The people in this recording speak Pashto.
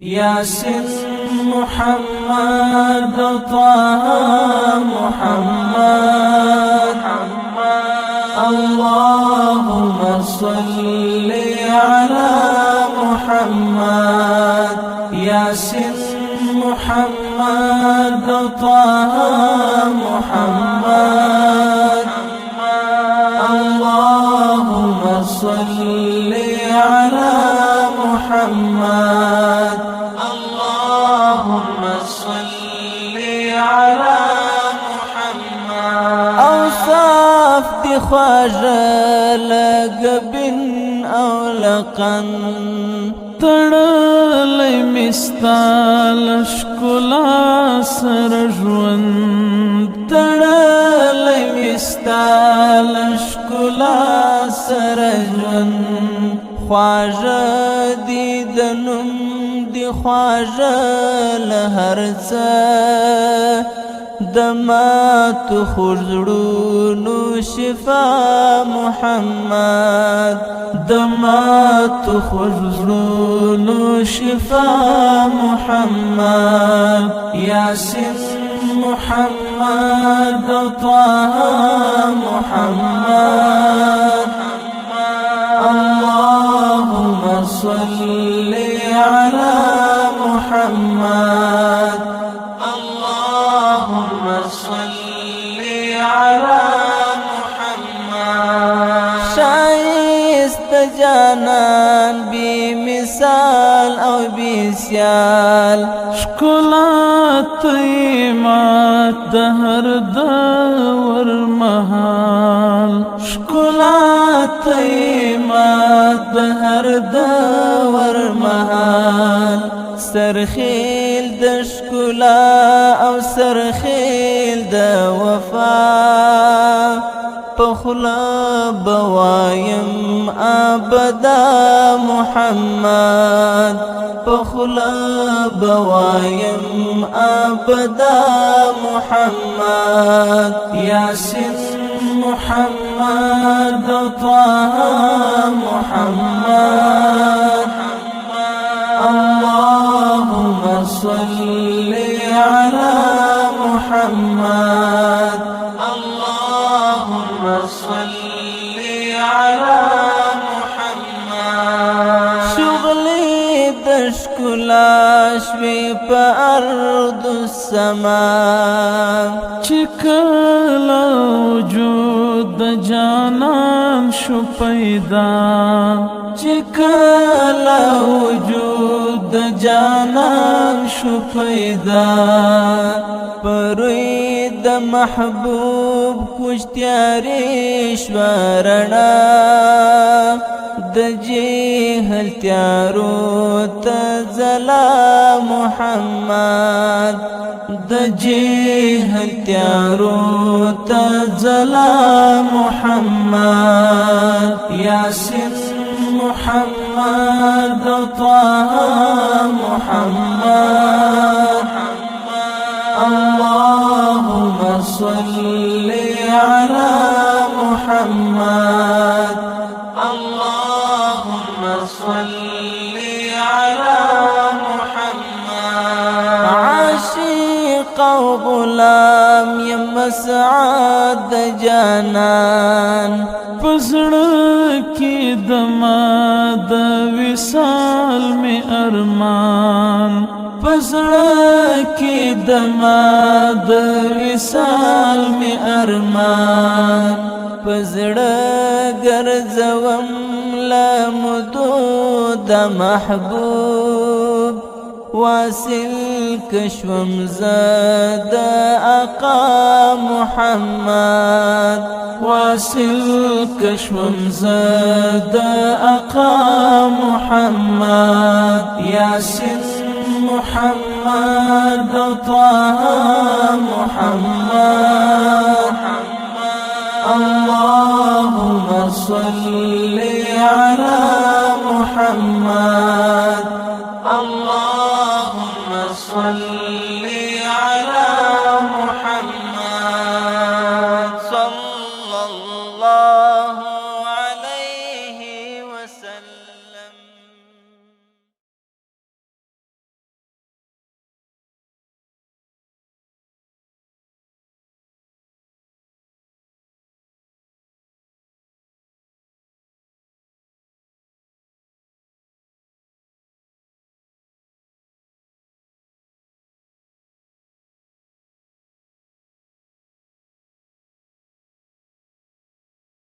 ياسين محمد طه محمد اللهم صل على محمد ياسين محمد طه محمد اللهم صل على محمد اللهم صل على محمد اوصاف دي خواجه لقبن او لقن تړلی مستال ښکلا سره ژوند تړلی مستال ښکلا سره ژوند خواجه دی د نوم دی خواجه له هر څه د ماتو خوږړونو شفا محمد د ماتو خوږړونو شفا محمد یاسین محمد طه محمد اللهم صل على محمد اللهم صل على محمد شایست جانان بی مثال او بی سیال ښکلا طیمات د هر دور مهال ښکلا طیمات د هر دور مهال سرخیل د ښکلا او سرخیل د وفا پخلا بوایم ابدا محمد پخلا بوایم ابدا محمد یاسین محمد طه محمد اللهم صل على محمد اللهم صل على محمد شغلي د ښکلا شوي په ارض السما چې کله وجود د جانان شو پیدا چې کله وجود د جانان شو پیدا پروي د محبوب کچھ تیاری شورنا د جهل تیارو تزلا محمد د جهل تیارو تزلا محمد یاسین محمد طه محمد اللهم صل على محمد اللهم صل على محمد عاشق غلام يم سعد جانان پزړه کې دما د وصال می ارمان پزړه کې دما د وصال می ارمان پزړه ګرځوم لمدود محبوب واصل کشوم زاد آقا محمد واصل کشوم زاد آقا محمد یاسین محمد طه محمد اللهم صل على محمد اللهم صل